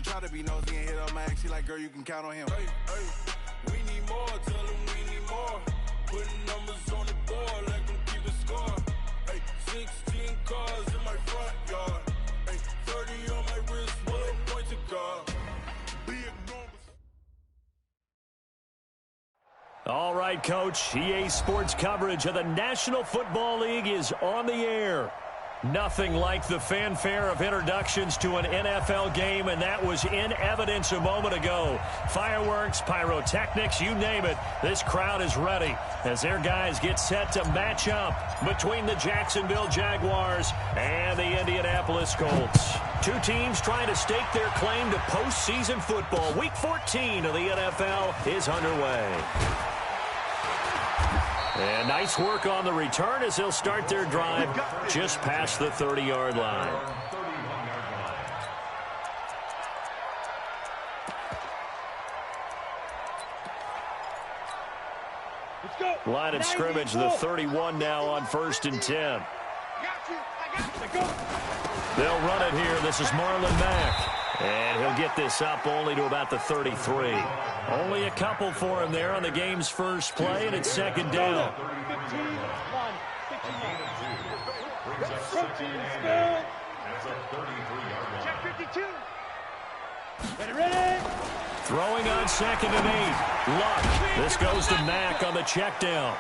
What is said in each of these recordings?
She try to be nosy and hit up my ex. She like, girl, you can count on him. Hey, hey, we need more. Tell them we need more. Putting numbers on the board, let them keep it score. Hey, 16 cars in my front yard. Hey, 30 on my wrist, bullet point to God. Big numbers. All right, Coach. EA Sports coverage of the National Football League is on the air. Nothing like the fanfare of introductions to an NFL game, and that was in evidence a moment ago. Fireworks, pyrotechnics, you name it. This crowd is ready as their guys get set to match up between the Jacksonville Jaguars and the Indianapolis Colts. Two teams trying to stake their claim to postseason football. Week 14 of the NFL is underway. And nice work on the return as they'll start their drive just past the 30-yard line. Line of scrimmage, the 31 now on 1st and 10. They'll run it here. This is Marlon Mack. And he'll get this up only to about the 33. Only a couple for him there on the game's first play, and it's 2nd down. Throwing on 2nd and 8. Luck. This goes to Mack on the check down.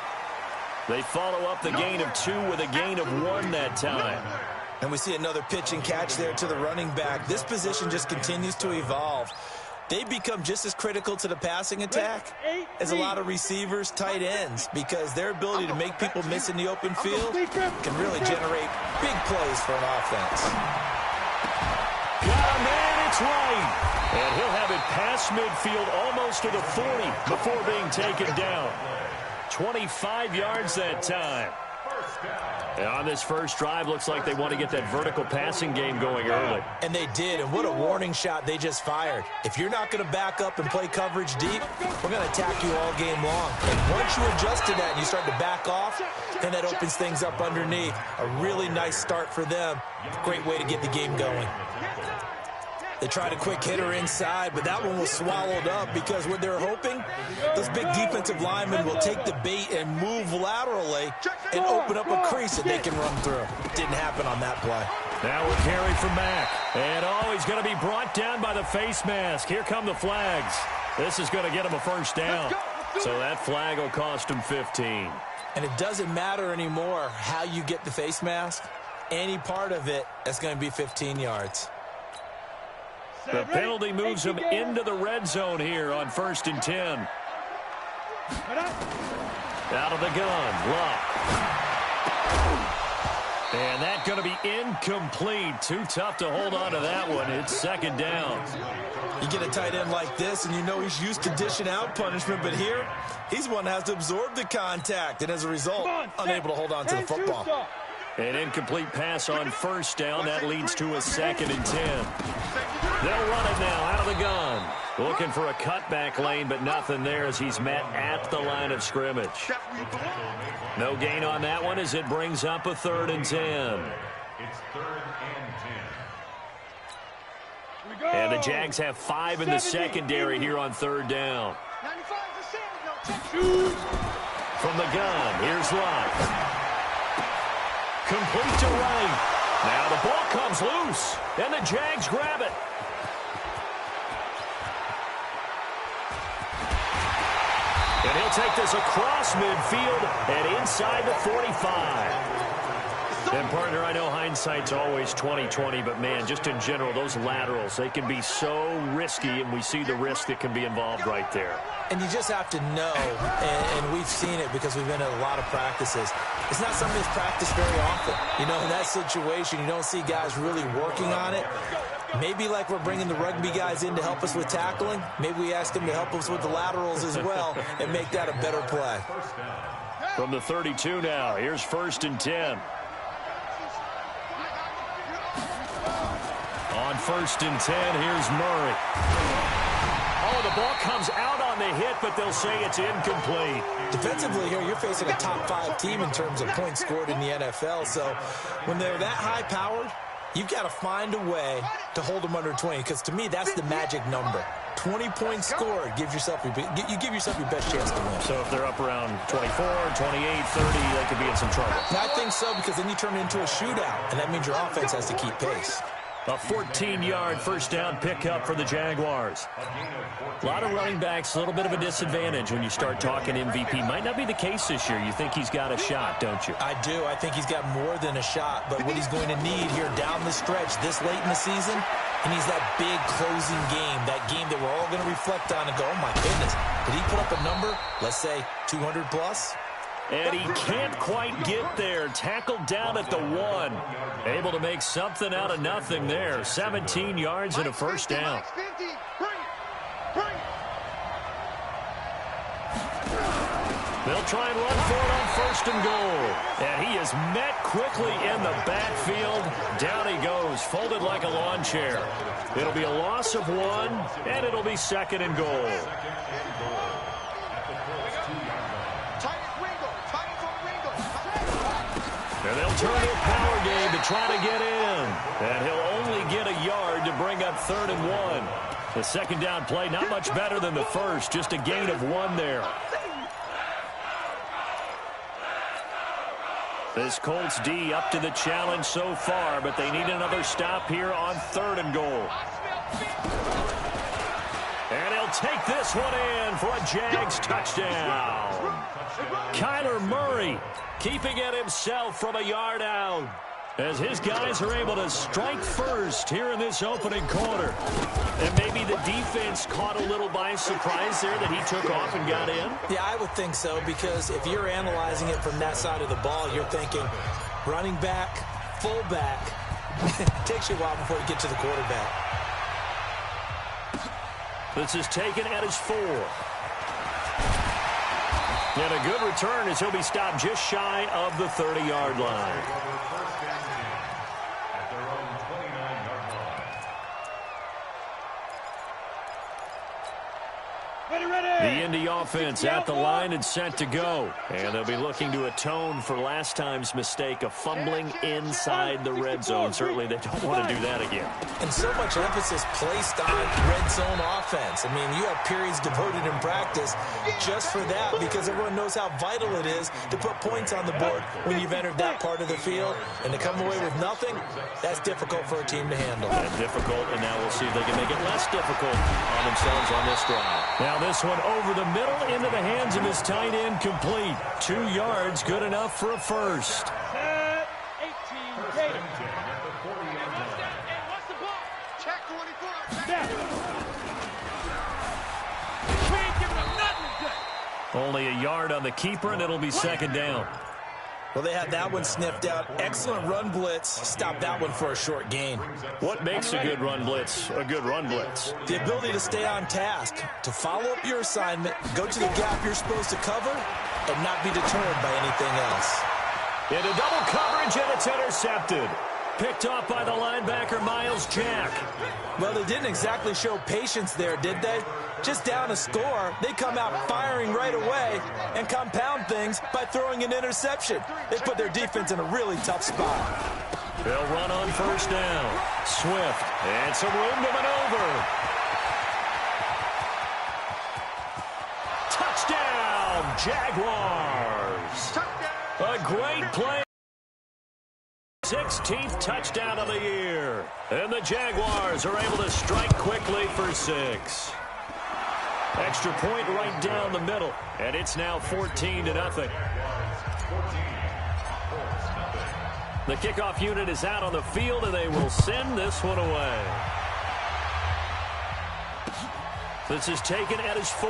They follow up the gain of 2 with a gain of 1 that time. And we see another pitch and catch there to the running back. This position just continues to evolve. They become just as critical to the passing attack as a lot of receivers, tight ends, because their ability to make people miss in the open field can really generate big plays for an offense. Got a man, it's right. And he'll have it past midfield almost to the 40 before being taken down. 25 yards that time. And on this first drive, looks like they want to get that vertical passing game going early. And they did, and what a warning shot they just fired. If you're not going to back up and play coverage deep, we're going to attack you all game long. And once you adjust to that and you start to back off, then that opens things up underneath. A really nice start for them. Great way to get the game going. They tried a quick hitter inside, but that one was swallowed up because what they're hoping, those big defensive linemen will take the bait and move laterally and open up a crease that they can run through. Didn't happen on that play. Now we're carried from Mack. And he's going to be brought down by the face mask. Here come the flags. This is going to get him a first down. So that flag will cost him 15. And it doesn't matter anymore how you get the face mask. Any part of it, that's going to be 15 yards. The penalty moves him into the red zone here on 1st and 10. Out of the gun, Luck. And that's going to be incomplete. Too tough to hold on to that one. It's 2nd down. You get a tight end like this, and you know he's used to dishing out punishment, but here, he's one that has to absorb the contact, and as a result, unable to hold on to the football. An incomplete pass on 1st down. That leads to a 2nd and 10. They'll run it now out of the gun. Looking for a cutback lane, but nothing there as he's met at the line of scrimmage. No gain on that one as it brings up a 3rd and 10. It's 3rd and 10. And the Jags have 5 in the secondary here on 3rd down. From the gun, here's Luck. Complete to right. Now the ball comes loose, and the Jags grab it. And he'll take this across midfield and inside the 45. And, partner, I know hindsight's always 20/20, but, man, just in general, those laterals, they can be so risky, and we see the risk that can be involved right there. And you just have to know, and we've seen it because we've been at a lot of practices. It's not something that's practiced very often. You know, in that situation, you don't see guys really working on it. Maybe like we're bringing the rugby guys in to help us with tackling, maybe we ask them to help us with the laterals as well and make that a better play. From the 32 now, here's 1st and 10. On 1st and 10, here's Murray. Oh, the ball comes out on the hit, but they'll say it's incomplete. Defensively here, you're facing a top 5 team in terms of points scored in the NFL. So when they're that high-powered, You've got to find a way to hold them under 20, because to me, that's the magic number. 20 points scored, you give yourself your best chance to win. So if they're up around 24, 28, 30, they could be in some trouble. I think so, because then you turn it into a shootout, and that means your offense has to keep pace. A 14-yard first down pickup for the Jaguars. A lot of running backs, a little bit of a disadvantage when you start talking MVP. Might not be the case this year. You think he's got a shot, don't you? I do. I think he's got more than a shot. But what he's going to need here down the stretch this late in the season, he needs that big closing game, that game that we're all going to reflect on and go, oh, my goodness, did he put up a number, let's say 200 plus? And he can't quite get there. Tackled down at the 1. Able to make something out of nothing there. 17 yards and a first down. They'll try and run for it on first and goal. And he is met quickly in the backfield. Down he goes, folded like a lawn chair. It'll be a loss of 1, and it'll be second and goal. And they'll turn to a power game to try to get in. And he'll only get a yard to bring up 3rd and 1. The second down play, not much better than the first, just a gain of 1 there. This Colts D up to the challenge so far, but they need another stop here on 3rd and goal. And he'll take this one in for a Jags touchdown. Kyler Murray keeping it himself from a yard out, as his guys are able to strike first here in this opening quarter. And maybe the defense caught a little by surprise there that he took off and got in. Yeah, I would think so, because if you're analyzing it from that side of the ball, you're thinking running back, fullback. It takes you a while before you get to the quarterback. This is taken at his 4. And a good return as he'll be stopped just shy of the 30-yard line. The Indy offense at the line and set to go. And they'll be looking to atone for last time's mistake of fumbling inside the red zone. Certainly they don't want to do that again. And so much emphasis placed on red zone offense. I mean, you have periods devoted in practice just for that, because everyone knows how vital it is to put points on the board when you've entered that part of the field. And to come away with nothing, that's difficult for a team to handle. And difficult, and now we'll see if they can make it less difficult on themselves on this drive. Now this one over the middle into the hands of his tight end, complete. 2 yards, good enough for a first. 18, check 24. Only a yard on the keeper, and it'll be second down. Well, they had that one sniffed out. Excellent run blitz. Stop that one for a short gain. What makes a good run blitz a good run blitz? The ability to stay on task, to follow up your assignment, go to the gap you're supposed to cover, and not be deterred by anything else. Into double coverage, and it's intercepted. Picked off by the linebacker, Miles Jack. Well, they didn't exactly show patience there, did they? Just down a score, they come out firing right away and compound things by throwing an interception. They put their defense in a really tough spot. They'll run on first down. Swift, and some room to maneuver. Touchdown, Jaguars. A great play. 16th touchdown of the year. And the Jaguars are able to strike quickly for 6. Extra point right down the middle. And it's now 14-0. The kickoff unit is out on the field, and they will send this one away. This is taken at his 4.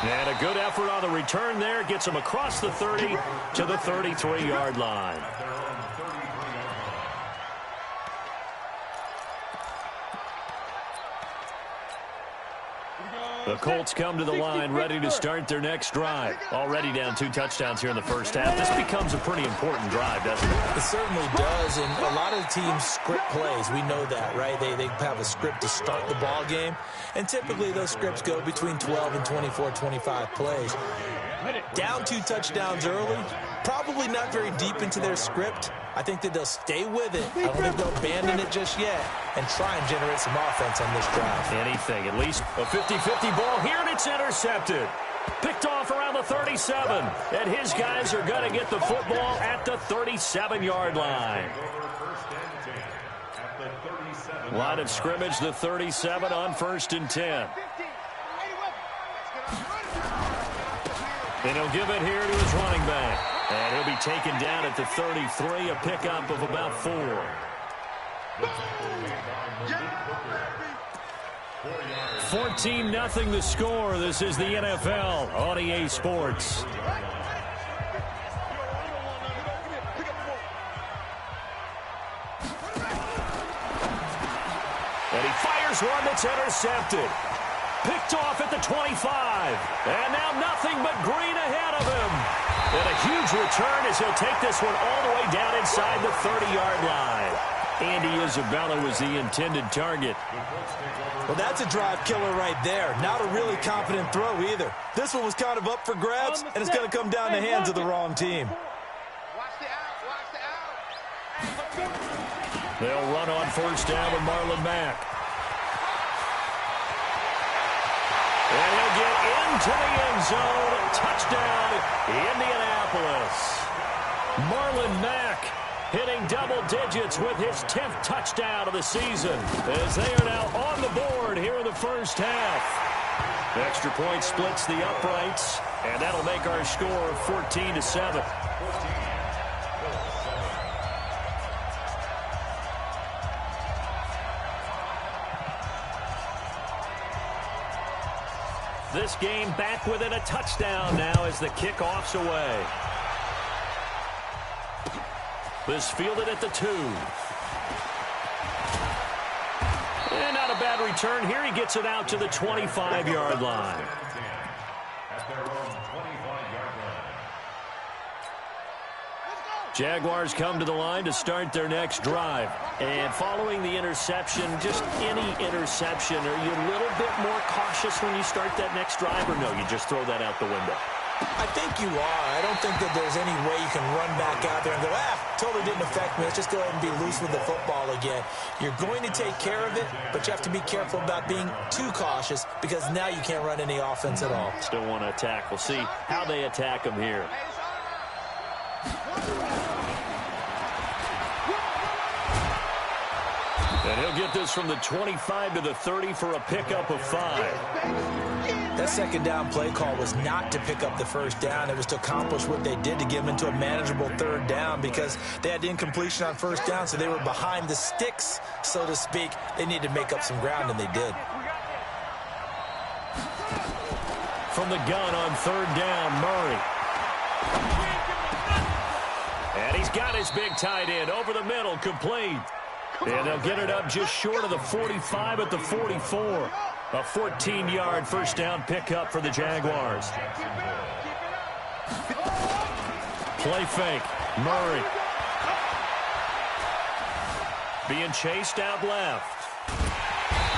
And a good effort on the return there. Gets him across the 30 to the 33-yard line. The Colts come to the line ready to start their next drive. Already down 2 touchdowns here in the first half. This becomes a pretty important drive, doesn't it? It certainly does, and a lot of teams script plays. We know that, right? They have a script to start the ball game, and typically those scripts go between 12 and 24, 25 plays. Down 2 touchdowns early, Probably not very deep into their script. I think that they'll stay with it. I don't think they'll abandon it just yet and try and generate some offense on this drive. Anything, at least a 50-50 ball here, and it's intercepted. Picked off around the 37, and his guys are going to get the football at the 37-yard line. Line of scrimmage, the 37 on 1st and 10. And he'll give it here to his running back. And he'll be taken down at the 33, a pickup of about 4. 14-0 the score. This is the NFL on EA Sports. And he fires one that's intercepted. Picked off at the 25. And now nothing but green ahead of him. And a huge return as he'll take this one all the way down inside the 30-yard line. Andy Isabella was the intended target. Well, that's a drive killer right there. Not a really confident throw either. This one was kind of up for grabs, and it's going to come down the hands of the wrong team. They'll run on 1st down with Marlon Mack. And he'll get into the end zone. Touchdown, Indianapolis. Marlon Mack hitting double digits with his 10th touchdown of the season as they are now on the board here in the first half. Extra point splits the uprights, and that'll make our score 14-7. This game back within a touchdown now as the kickoff's away. This fielded at the 2. And not a bad return here. He gets it out to the 25-yard line. Jaguars come to the line to start their next drive. And following the interception, just any interception, are you a little bit more cautious when you start that next drive, or no, you just throw that out the window? I think you are. I don't think that there's any way you can run back out there and go, totally didn't affect me. Let's just go ahead and be loose with the football again. You're going to take care of it, but you have to be careful about being too cautious because now you can't run any offense at all. Still want to attack. We'll see how they attack him here. And he'll get this from the 25 to the 30 for a pickup of 5. That second down play call was not to pick up the first down. It was to accomplish what they did to get them into a manageable 3rd down because they had incompletion on 1st down, so they were behind the sticks, so to speak. They needed to make up some ground, and they did. From the gun on 3rd down, Murray. And he's got his big tight end over the middle, complete. And they'll get it up just short of the 45 at the 44. A 14-yard first down pickup for the Jaguars. Play fake. Murray. Being chased out left.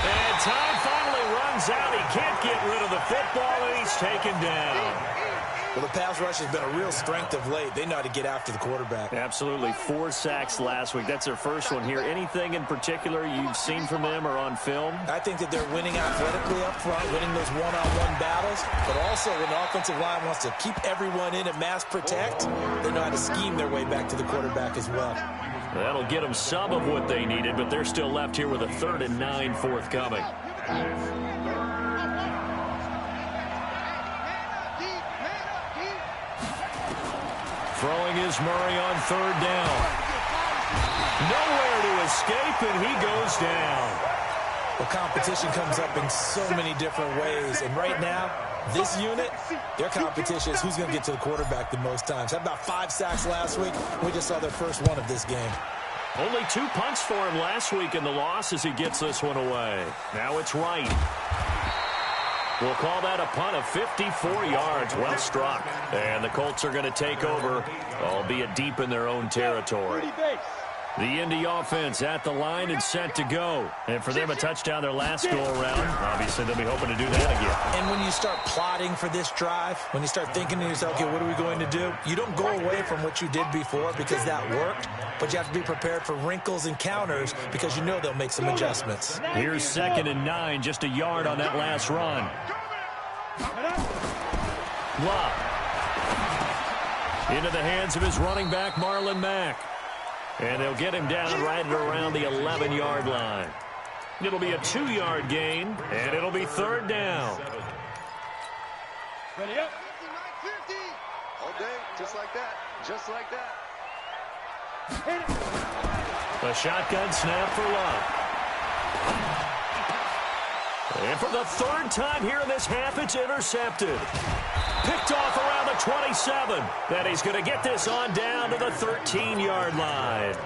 And time finally runs out. He can't get rid of the football, and he's taken down. Well, the pass rush has been a real strength of late. They know how to get after the quarterback. Absolutely. 4 sacks last week. That's their first one here. Anything in particular you've seen from them or on film? I think that they're winning athletically up front, winning those one-on-one battles, but also when the offensive line wants to keep everyone in and mass protect, they know how to scheme their way back to the quarterback as well. That'll get them some of what they needed, but they're still left here with a 3rd and 9 forthcoming. Throwing is Murray on 3rd down. Nowhere to escape, and he goes down. Well, competition comes up in so many different ways, and right now, this unit, their competition is who's going to get to the quarterback the most times. Had about 5 sacks last week. We just saw their first one of this game. Only 2 punts for him last week in the loss as he gets this one away. Now it's Wright. We'll call that a punt of 54 yards. Well struck. And the Colts are going to take over, albeit deep in their own territory. The Indy offense at the line and set to go. And for them, a touchdown their last go-around. Obviously, they'll be hoping to do that again. And when you start plotting for this drive, when you start thinking to yourself, okay, what are we going to do? You don't go away from what you did before because that worked, but you have to be prepared for wrinkles and counters because you know they'll make some adjustments. Here's 2nd and 9, just a yard on that last run. Love. Into the hands of his running back, Marlon Mack. And they'll get him down right at around the 11-yard line. It'll be a 2-yard gain, and it'll be 3rd down. Ready up. 50. All day, just like that. Just like that. A shotgun snap for Love. And for the 3rd time here in this half, it's intercepted. Picked off around the 27. Then he's going to get this on down to the 13-yard line.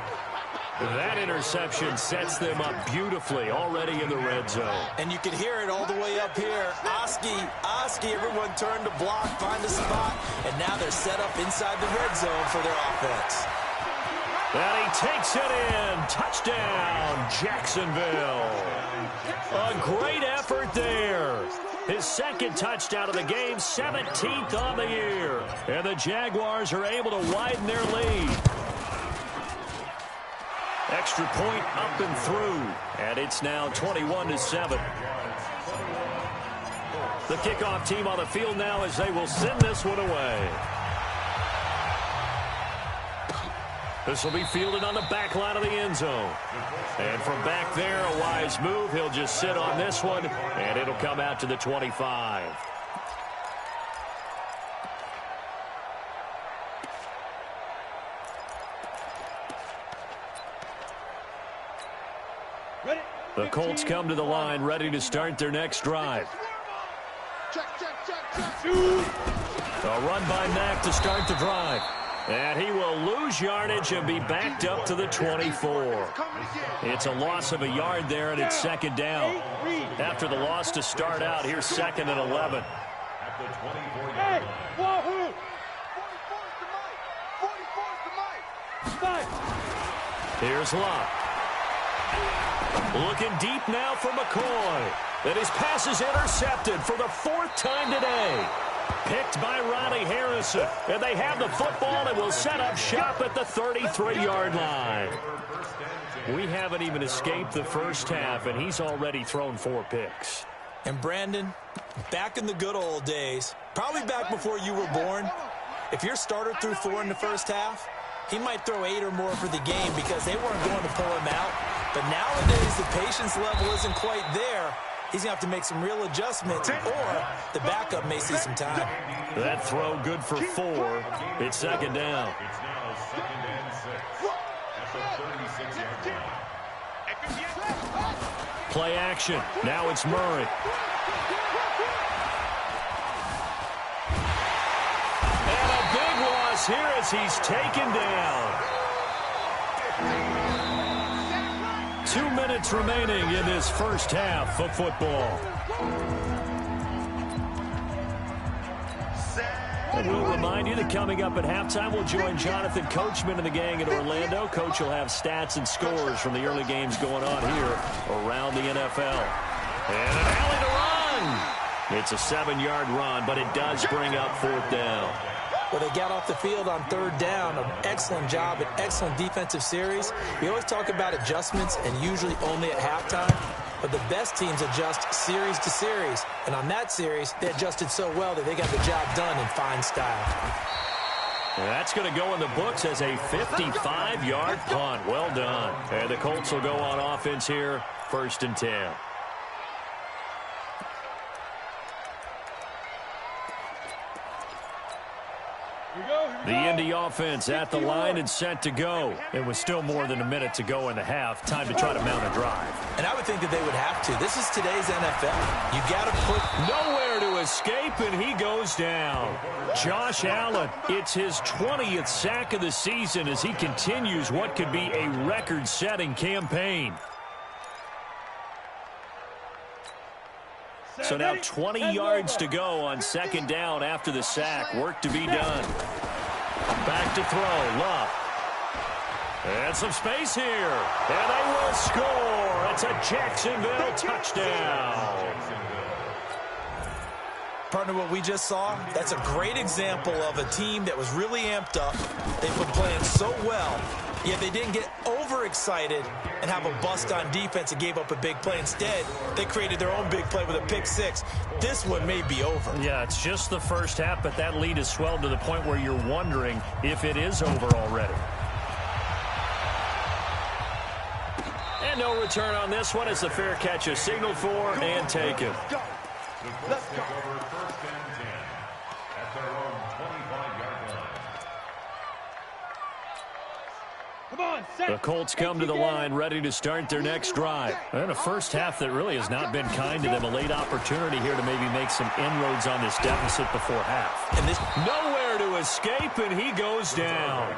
That interception sets them up beautifully already in the red zone. And you can hear it all the way up here. Oski, everyone turned to block, find a spot, and now they're set up inside the red zone for their offense. And he takes it in. Touchdown, Jacksonville. A great effort there. His 2nd touchdown of the game, 17th on the year. And the Jaguars are able to widen their lead. Extra point up and through. And it's now 21-7. The kickoff team on the field now as they will send this one away. This will be fielded on the back line of the end zone. And from back there, a wise move. He'll just sit on this one, and it'll come out to the 25. The Colts come to the line, ready to start their next drive. A run by Mack to start the drive. And he will lose yardage and be backed up to the 24. It's a loss of a yard there, and it's 2nd down. After the loss to start out, here's 2nd and 11. At the 24-yard line. Here's Love. Looking deep now for McCoy. And his pass is intercepted for the 4th time today. Picked by Ronnie Harrison. And they have the football and will set up shop at the 33-yard line. We haven't even escaped the first half, and he's already thrown 4 picks. And Brandon, back in the good old days, probably back before you were born, if your starter threw 4 in the first half, he might throw 8 or more for the game because they weren't going to pull him out. But nowadays, the patience level isn't quite there. He's going to have to make some real adjustments, or the backup may see some time. That throw good for 4. It's 2nd down. It's now 2nd and 6. At the 36-yard line. Play action. Now it's Murray. And a big loss here as he's taken down. 2 minutes remaining in this first half of football. And we'll remind you that coming up at halftime, we'll join Jonathan Coachman and the gang in Orlando. Coach will have stats and scores from the early games going on here around the NFL. And an alley to run. It's a 7-yard run, but it does bring up 4th down. Well, they got off the field on 3rd down. An excellent job, an excellent defensive series. We always talk about adjustments and usually only at halftime. But the best teams adjust series to series. And on that series, they adjusted so well that they got the job done in fine style. That's going to go in the books as a 55-yard punt. Well done. And the Colts will go on offense here, 1st and 10. The Indy offense at the line and set to go. It was still more than a minute to go in the half. Time to try to mount a drive. And I would think that they would have to. This is today's NFL. You got to put nowhere to escape, and he goes down. Josh Allen, it's his 20th sack of the season as he continues what could be a record-setting campaign. So now 20 yards to go on 2nd down after the sack. Work to be done. Back to throw. Love. And some space here. And they will score. It's a Jacksonville touchdown. Partner, what we just saw, that's a great example of a team that was really amped up. They've been playing so well, yet they didn't get overexcited and have a bust on defense and gave up a big play. Instead, they created their own big play with a pick six. This one may be over. Yeah, it's just the first half, but that lead has swelled to the point where you're wondering if it is over already. And no return on this one as the fair catch is signaled for and taken. Let's go. Over 1st and 10 at their own 25-yard line. Come on, set. The Colts come to the line ready to start their next drive. And a first half that really has not been kind to them. A late opportunity here to maybe make some inroads on this deficit before half. And this nowhere to escape, and he goes down.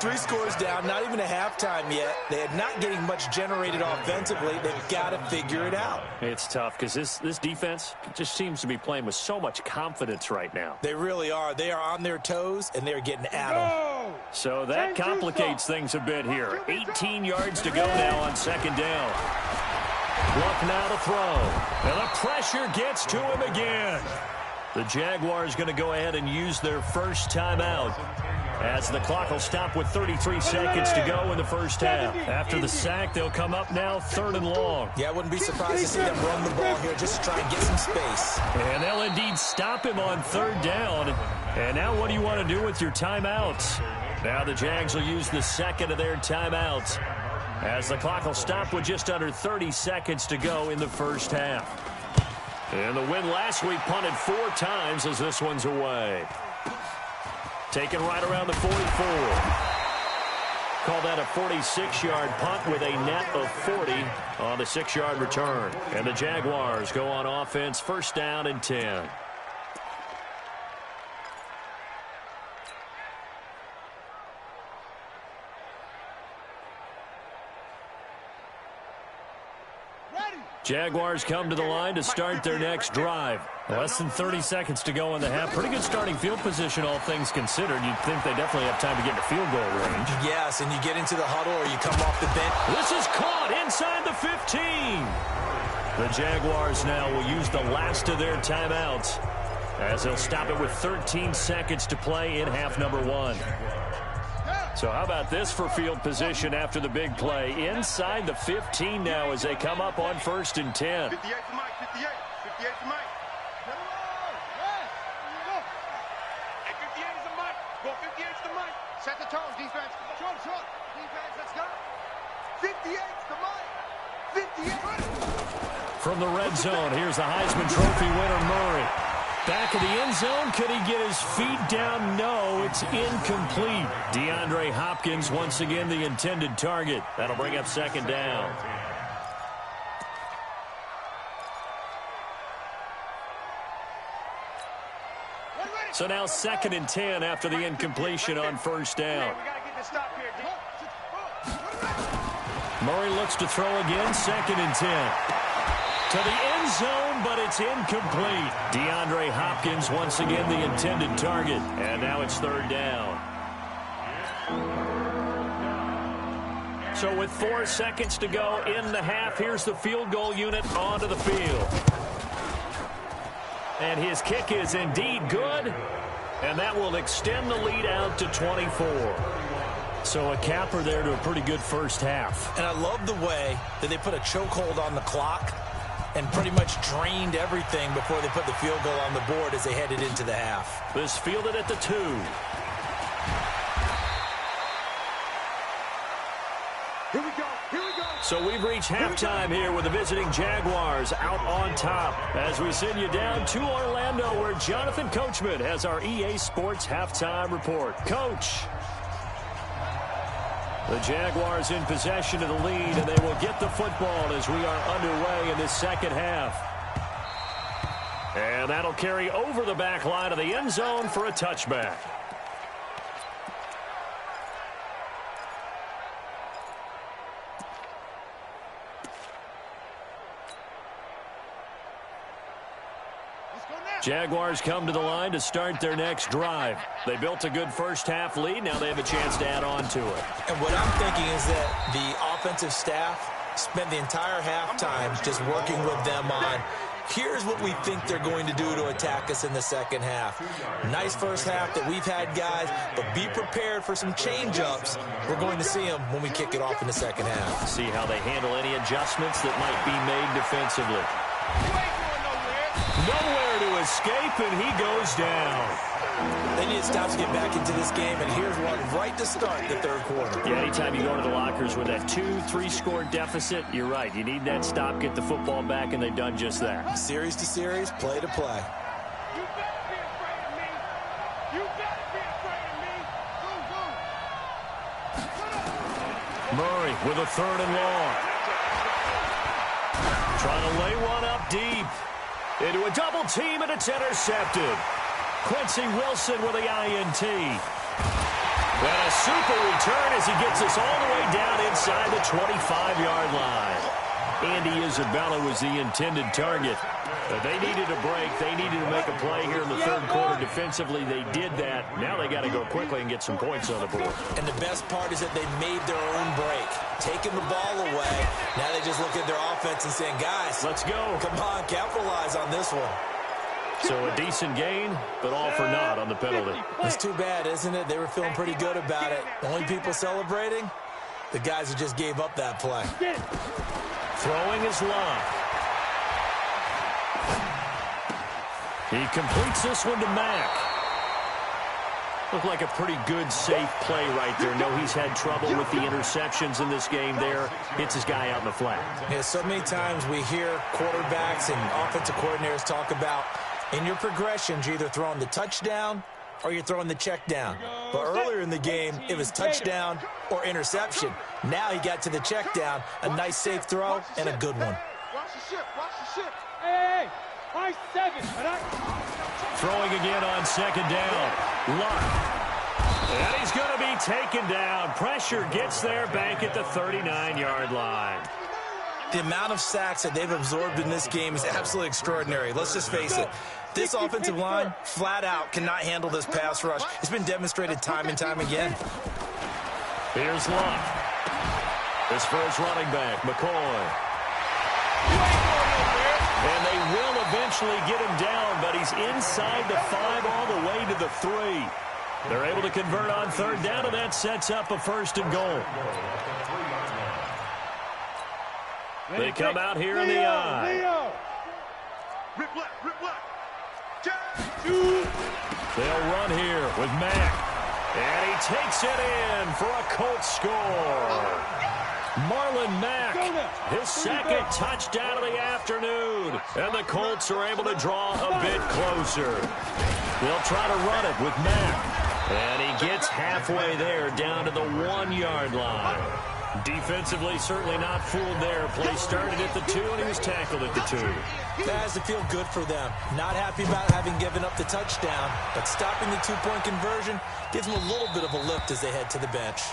3 scores down, not even a halftime yet. They are not getting much generated offensively. They've got to figure it out. It's tough because this defense just seems to be playing with so much confidence right now. They really are. They are on their toes, and they're getting at them. So that complicates things a bit here. 18 yards to go now on 2nd down. Luck now to throw. And the pressure gets to him again. The Jaguars going to go ahead and use their first timeout, as the clock will stop with 33 seconds to go in the first half. After the sack, they'll come up now 3rd and long. Yeah, I wouldn't be surprised to see them run the ball here just to try and get some space. And they'll indeed stop him on 3rd down. And now what do you want to do with your timeouts? Now the Jags will use the second of their timeouts, as the clock will stop with just under 30 seconds to go in the first half. And the win last week punted 4 times as this one's away. Taken right around the 44. Call that a 46-yard punt with a net of 40 on the 6-yard return. And the Jaguars go on offense, 1st down and 10. Jaguars come to the line to start their next drive. Less than 30 seconds to go in the half. Pretty good starting field position, all things considered. You'd think they definitely have time to get to field goal range. Yes, and you get into the huddle or you come off the bench. This is caught inside the 15. The Jaguars now will use the last of their timeouts, as they'll stop it with 13 seconds to play in half number 1. So how about this for field position after the big play? Inside the 15 now as they come up on 1st and 10. 58 to Mike, 58. 58 to Mike. Hey, 58 is the Mike. Go 58 to the Mike. Set the tone, defense. Short. Defense, let's go. 58 to Mike. 58. From the red zone, here's the Heisman Trophy winner, Murray. Back of the end zone, could he get his feet down? No, it's incomplete. DeAndre Hopkins, once again, the intended target. That'll bring up 2nd down. So now 2nd and 10 after the incompletion on 1st down. Murray looks to throw again, 2nd and 10. To the end zone, but it's incomplete. DeAndre Hopkins, once again, the intended target. And now it's 3rd down. So with 4 seconds to go in the half, here's the field goal unit onto the field. And his kick is indeed good. And that will extend the lead out to 24. So a capper there to a pretty good first half. And I love the way that they put a chokehold on the clock and pretty much drained everything before they put the field goal on the board as they headed into the half. This fielded at the 2. Here we go. So we've reached halftime here with the visiting Jaguars out on top as we send you down to Orlando, where Jonathan Coachman has our EA Sports halftime report. Coach. The Jaguars in possession of the lead, and they will get the football as we are underway in this 2nd half. And that'll carry over the back line of the end zone for a touchback. Jaguars come to the line to start their next drive. They built a good first-half lead. Now they have a chance to add on to it. And what I'm thinking is that the offensive staff spent the entire halftime just working with them on, here's what we think they're going to do to attack us in the second half. Nice first half that we've had, guys, but be prepared for some change-ups. We're going to see them when we kick it off in the second half. See how they handle any adjustments that might be made defensively. Nowhere to escape, and he goes down. They need to stop to get back into this game, and here's one right to start the third quarter. Yeah, anytime you go to the lockers with that 2-3 score deficit, you're right. You need that stop, get the football back, and they've done just that. Series to series, play to play. You better be afraid of me. You better be afraid of me. Go, go. Murray with a 3rd and long. Trying to lay one up deep. Into a double team, and it's intercepted. Quincy Wilson with the INT. And a super return as he gets us all the way down inside the 25-yard line. Andy Isabella was the intended target. But they needed a break. They needed to make a play here in the third quarter. Defensively, they did that. Now they got to go quickly and get some points on the board. And the best part is that they made their own break. Taking the ball away. Now they just look at their offense and saying, guys, let's go. Come on, capitalize on this one. So a decent gain, but all for naught on the penalty. It's too bad, isn't it? They were feeling pretty good about it. The only people celebrating, the guys who just gave up that play. Throwing his line. He completes this one to Mack. Looked like a pretty good, safe play right there. No, he's had trouble with the interceptions in this game there. Hits his guy out in the flat. Yeah, so many times we hear quarterbacks and offensive coordinators talk about in your progressions, you're either throwing the touchdown or you're throwing the check down. But earlier in the game, it was touchdown or interception. Now he got to the check down, a nice safe throw, and a good one. Watch the ship, watch the ship. Hey, high 7. Throwing again on 2nd down. Luck. And he's going to be taken down. Pressure gets there back at the 39-yard line. The amount of sacks that they've absorbed in this game is absolutely extraordinary. Let's just face it. This offensive line, flat out, cannot handle this pass rush. It's been demonstrated time and time again. Here's Luck. This for his running back, McCoy. And they will eventually get him down, but he's inside the 5 all the way to the 3. They're able to convert on 3rd down, and that sets up a 1st and goal. They come out here in the eye. Rip left, rip left. They'll run here with Mack. And he takes it in for a Colts score. Marlon Mack, his 2nd touchdown of the afternoon. And the Colts are able to draw a bit closer. They'll try to run it with Mack. And he gets halfway there down to the 1-yard line. Defensively, certainly not fooled there. Play started at the 2, and he was tackled at the 2. That has to feel good for them. Not happy about having given up the touchdown, but stopping the 2-point conversion gives them a little bit of a lift as they head to the bench.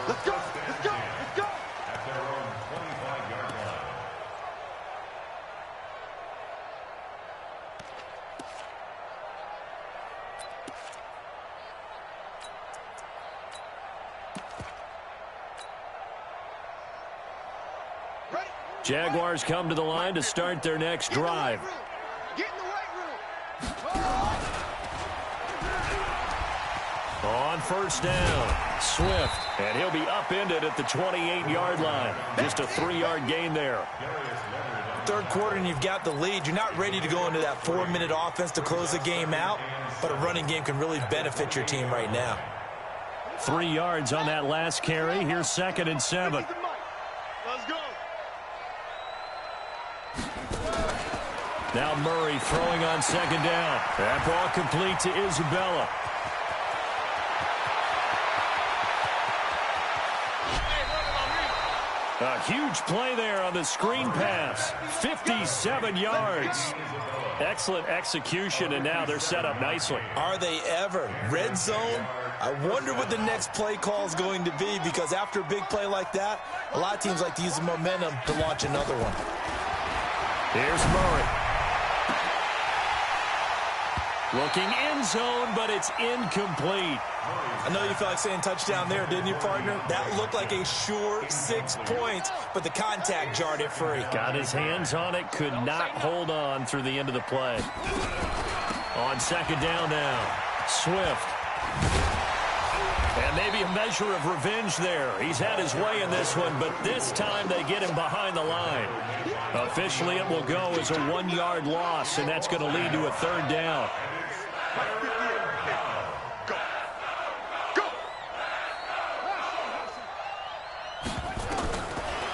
Let's go, let's go, let's go. At their own 25-yard line. Jaguars come to the line to start their next drive. Get in the weight room. On 1st down, Swift. And he'll be upended at the 28-yard line. Just a 3-yard gain there. Third quarter and you've got the lead. You're not ready to go into that 4-minute offense to close the game out, but a running game can really benefit your team right now. 3 yards on that last carry. Here's 2nd and 7. Let's go. Now Murray throwing on 2nd down. That ball complete to Isabella. A huge play there on the screen pass. 57 yards. Excellent execution, and now they're set up nicely. Are they ever? Red zone? I wonder what the next play call is going to be, because after a big play like that, a lot of teams like to use the momentum to launch another one. Here's Murray. Looking end zone, but it's incomplete. I know you felt like saying touchdown there, didn't you, partner? That looked like a sure 6 points, but the contact jarred it free. Got his hands on it, could not hold on through the end of the play. On second down now, Swift. And maybe a measure of revenge there. He's had his way in this one, but this time they get him behind the line. Officially, it will go as a 1-yard loss, and that's going to lead to a third down.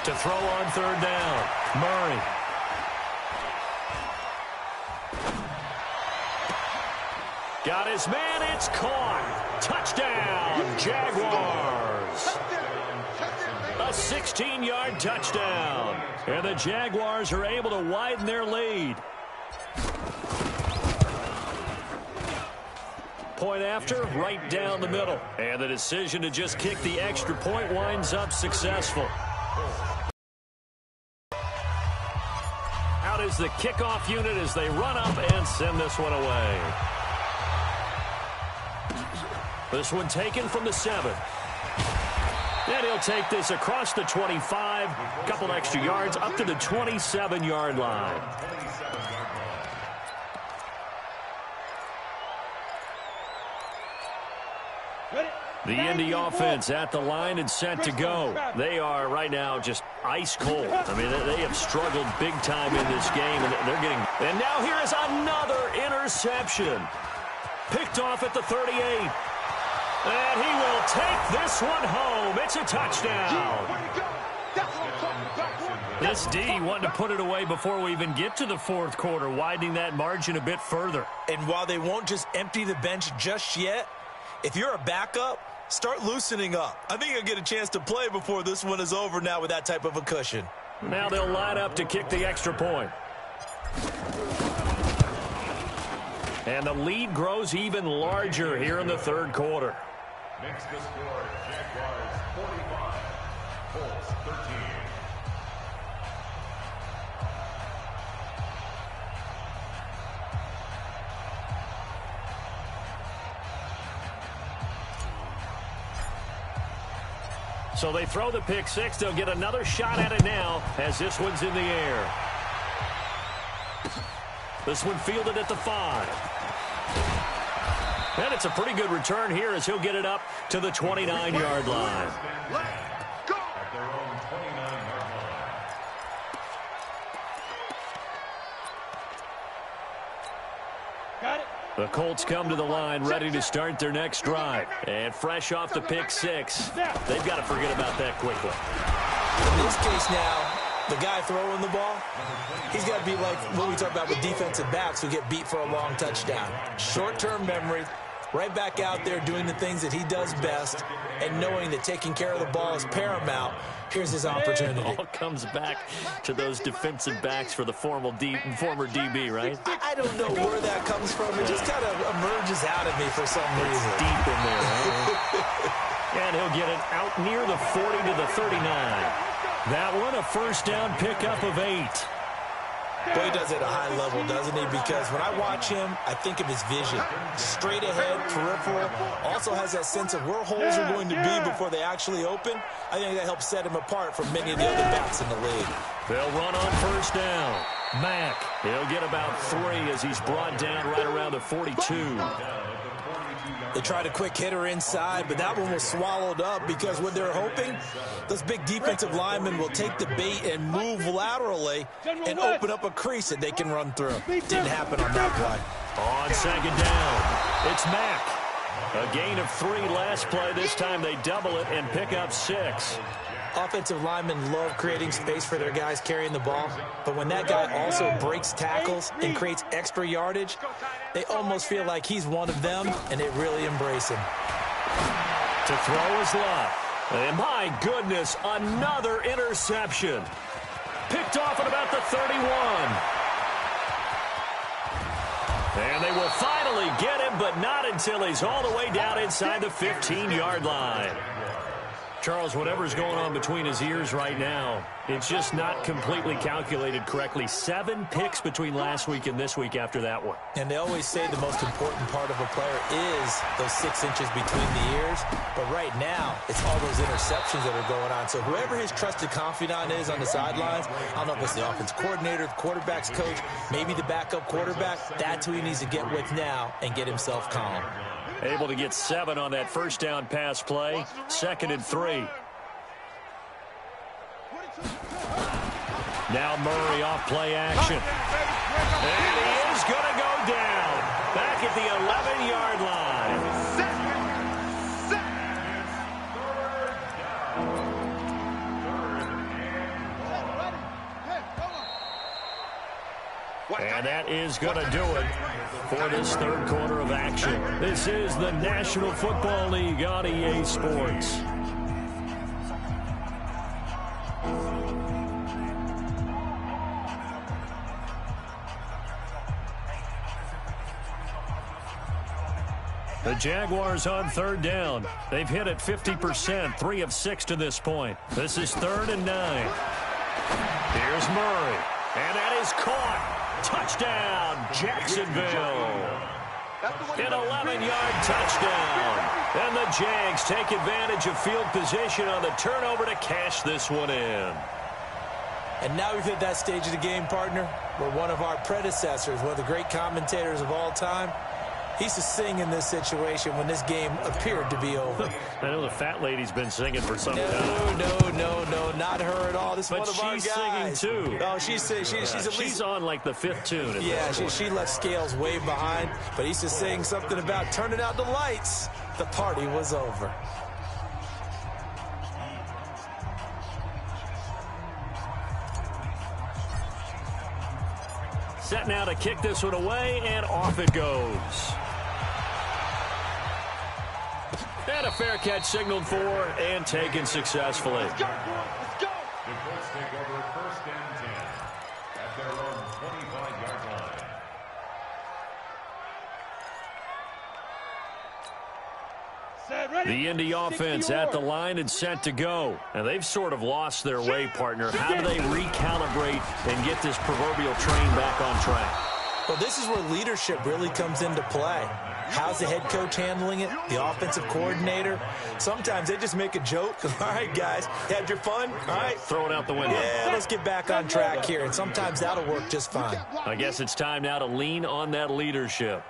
To throw on third down, Murray. Got his man, it's caught. Touchdown, Jaguars. A 16-yard touchdown. And the Jaguars are able to widen their lead. Point after, right down the middle. And the decision to just kick the extra point winds up successful. Out is the kickoff unit as they run up and send this one away. This one taken from the 7. And he'll take this across the 25, a couple extra yards up to the 27-yard line. The Indy offense at the line and set to go. They are right now just ice cold. I mean, they have struggled big time in this game, and they're getting. And now here is another interception. Picked off at the 38. And he will take this one home. It's a touchdown. This D wanted to put it away before we even get to the fourth quarter, widening that margin a bit further. And while they won't just empty the bench just yet, if you're a backup, start loosening up. I think you'll get a chance to play before this one is over now with that type of a cushion. Now they'll line up to kick the extra point. And the lead grows even larger here in the third quarter. Makes the score Jaguars 45, Colts 13. So they throw the pick six. They'll get another shot at it now as this one's in the air. This one fielded at the 5. And it's a pretty good return here as he'll get it up to the 29-yard line. At their own 29-yard line. Got it. The Colts come to the line ready to start their next drive. And fresh off the pick six, they've got to forget about that quickly. In this case now, the guy throwing the ball, he's got to be like what we talk about with defensive backs who get beat for a long touchdown. Short-term memory, right back out there doing the things that he does best, and knowing that taking care of the ball is paramount. Here's his opportunity. It all comes back to those defensive backs for the former DB, right? I don't know where that comes from. It just kind of emerges out of me for some reason. It's deep in there, right? And he'll get it out near the 40 to the 39. That one, a first down pickup of 8. Boy, he does it at a high level, doesn't he? Because when I watch him, I think of his vision. Straight ahead, peripheral. Also has that sense of where holes are going to be before they actually open. I think that helps set him apart from many of the other backs in the league. They'll run on first down. Mack, he'll get about 3 as he's brought down right around the 42. They tried a quick hitter inside, but that one was swallowed up because what they're hoping, those big defensive linemen will take the bait and move laterally and open up a crease that they can run through. Didn't happen on that play. On second down, it's Mack. A gain of 3 last play. This time they double it and pick up 6. Offensive linemen love creating space for their guys carrying the ball, but when that guy also breaks tackles and creates extra yardage, they almost feel like he's one of them, and they really embrace him. To throw is left. And my goodness, another interception. Picked off at about the 31. And they will finally get him, but not until he's all the way down inside the 15-yard line. Charles, whatever's going on between his ears right now, it's just not completely calculated correctly. 7 picks between last week and this week after that one. And they always say the most important part of a player is those 6 inches between the ears. But right now, it's all those interceptions that are going on. So whoever his trusted confidant is on the sidelines, I don't know if it's the offense coordinator, the quarterback's coach, maybe the backup quarterback, that's who he needs to get with now and get himself calm. Able to get 7 on that first down pass play. 2nd and 3. Now Murray off play action. And he is going to go down. Back at the 11-yard line. And that is going to do it for this third quarter of action. This is the National Football League on EA Sports. The Jaguars on 3rd down. They've hit it 50%, 3 of 6 to this point. This is 3rd and 9. Here's Murray, and that is caught. Touchdown, Jacksonville. An 11-yard touchdown. And the Jags take advantage of field position on the turnover to cash this one in. And now we've hit that stage of the game, partner, where one of our predecessors, one of the great commentators of all time, he used to sing in this situation when this game appeared to be over. I know the fat lady's been singing for some time. No, not her at all. This is one of our guys. But she's singing, too. Oh, she's on, like, the 5th tune. Yeah, she left Scales way behind, but he used to sing something about turning out the lights. The party was over. Set now to kick this one away, and off it goes. And a fair catch signaled for and taken successfully. Let's go, let's go. The Colts take over 1st and 10 at their own 25-yard line. The Indy offense at the line and set to go. And they've sort of lost their way, partner. How do they recalibrate and get this proverbial train back on track? Well, this is where leadership really comes into play. How's the head coach handling it? The offensive coordinator? Sometimes they just make a joke. All right, guys, had your fun? All right. Throw it out the window. Yeah, let's get back on track here. And sometimes that'll work just fine. I guess it's time now to lean on that leadership.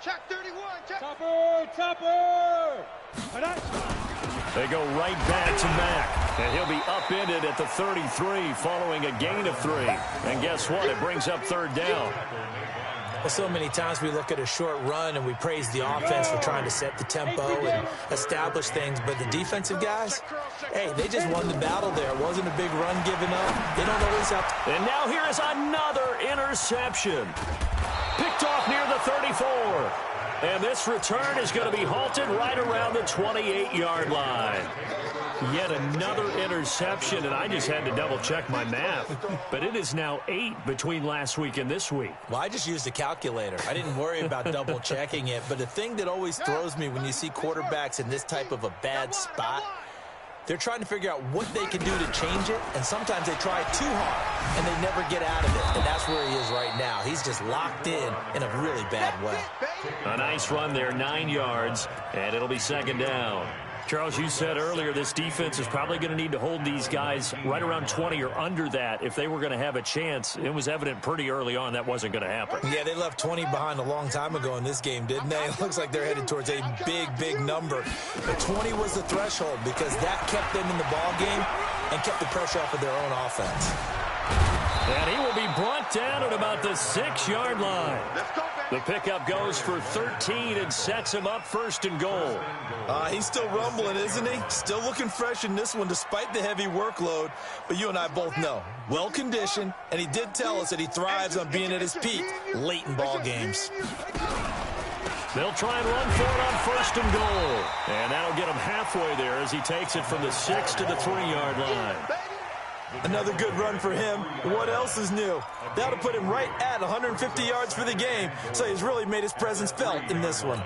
Check 31, check. Topper. They go right back to Mack. And he'll be upended at the 33 following a gain of 3. And guess what? It brings up 3rd down. Well, so many times we look at a short run and we praise the offense for trying to set the tempo and establish things. But the defensive guys, hey, they just won the battle there. It wasn't a big run given up. They don't always have to. And now here is another interception. Picked off near the 34. And this return is going to be halted right around the 28-yard line. Yet another interception, and I just had to double-check my math. But it is now 8 between last week and this week. Well, I just used a calculator. I didn't worry about double-checking it. But the thing that always throws me when you see quarterbacks in this type of a bad spot, they're trying to figure out what they can do to change it, and sometimes they try too hard, and they never get out of it. And that's where he is right now. He's just locked in a really bad way. A nice run there, 9 yards, and it'll be 2nd down. Charles, you said earlier this defense is probably going to need to hold these guys right around 20 or under that if they were going to have a chance. It was evident pretty early on that wasn't going to happen. Yeah, they left 20 behind a long time ago in this game, didn't they? It looks like they're headed towards a big number. But 20 was the threshold because that kept them in the ball game and kept the pressure off of their own offense. And he will be brought down at about the 6-yard line. The pickup goes for 13 and sets him up 1st and goal. He's still rumbling, isn't he? Still looking fresh in this one despite the heavy workload. But you and I both know, well-conditioned, and he did tell us that he thrives on being at his peak late in ball games. They'll try and run for it on 1st and goal. And that'll get him halfway there as he takes it from the 6 to the 3-yard line. Another good run for him. What else is new? That'll put him right at 150 yards for the game, so he's really made his presence felt in this one.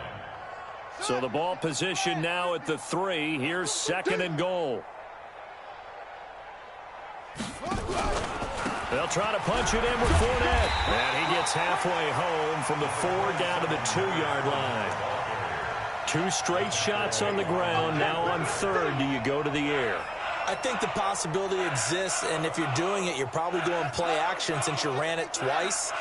So the ball position now at the 3. Here's 2nd and goal. They'll try to punch it in with Fournette. And he gets halfway home from the 4 down to the 2-yard line. 2 straight shots on the ground. Now on 3rd, do you go to the air? I think the possibility exists, and if you're doing it, you're probably going play action since you ran it twice.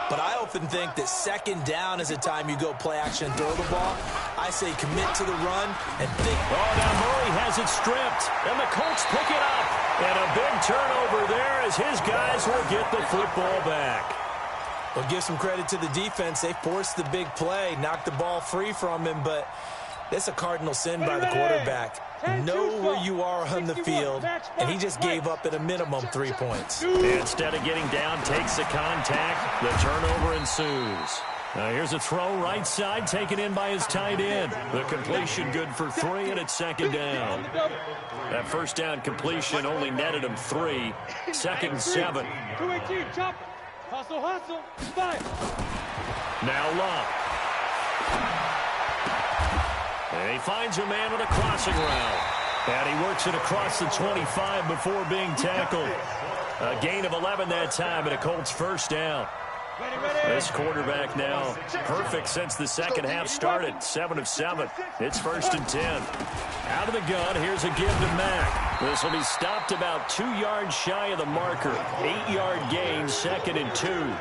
But I often think that 2nd down is the time you go play action and throw the ball. I say commit to the run and think. Oh, now Murray has it stripped, and the Colts pick it up. And a big turnover there as his guys will get the football back. Well, give some credit to the defense. They forced the big play, knocked the ball free from him, but that's a cardinal sin by the quarterback. Know where you are on the field, and he just gave up at a minimum 3 points. Instead of getting down, takes the contact. The turnover ensues. Now here's a throw right side, taken in by his tight end. The completion good for 3, and it's 2nd down. That first down completion only netted him 3. 2nd and 7. 218, chop. Hustle, hustle. 5. Now Locke. And he finds a man with a crossing route. And he works it across the 25 before being tackled. A gain of 11 that time, and a Colts first down. This quarterback now perfect since the second half started. 7 of 7. It's 1st and 10. Out of the gun, here's a give to Mack. This will be stopped about 2 yards shy of the marker. 8-yard gain, 2nd and 2.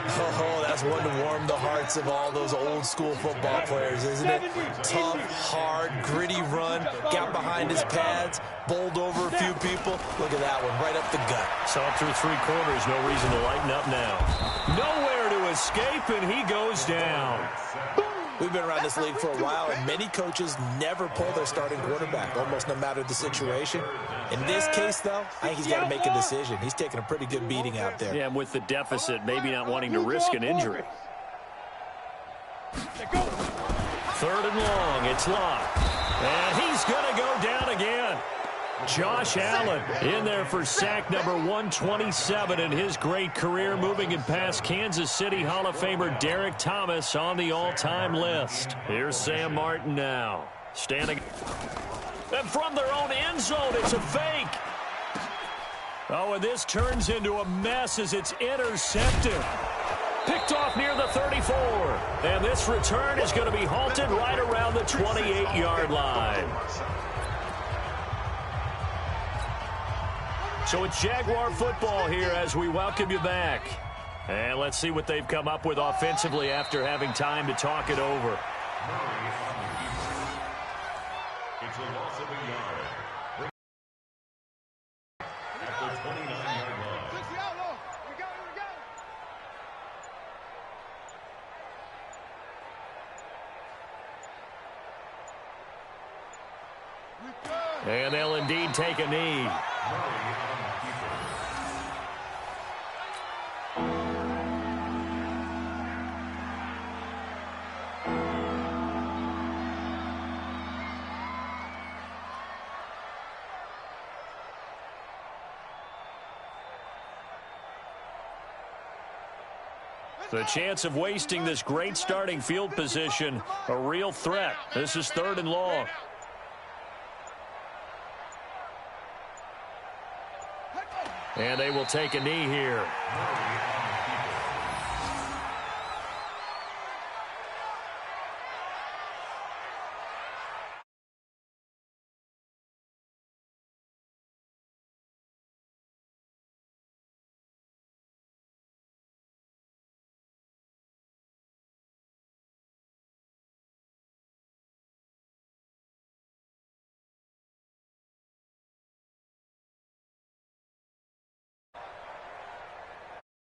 Oh, that's one to warm the hearts of all those old-school football players, isn't it? Tough, hard, gritty run, got behind his pads, bowled over a few people. Look at that one, right up the gut. So through 3 quarters, no reason to lighten up now. Nowhere to escape, and he goes down. We've been around this league for a while, and many coaches never pull their starting quarterback, almost no matter the situation. In this case, though, I think he's got to make a decision. He's taking a pretty good beating out there. Yeah, and with the deficit, maybe not wanting to risk an injury. 3rd and long, it's Locke. And he's going to go down again. Josh Allen in there for sack number 127 in his great career, moving it past Kansas City Hall of Famer Derek Thomas on the all-time list. Here's Sam Martin now, standing. And from their own end zone, it's a fake. Oh, and this turns into a mess as it's intercepted. Picked off near the 34. And this return is going to be halted right around the 28-yard line. So it's Jaguar football here as we welcome you back. And let's see what they've come up with offensively after having time to talk it over. It's a loss of a yard. At the 29-yard line. And they'll indeed take a knee. The chance of wasting this great starting field position, a real threat. This is 3rd and long. And they will take a knee here.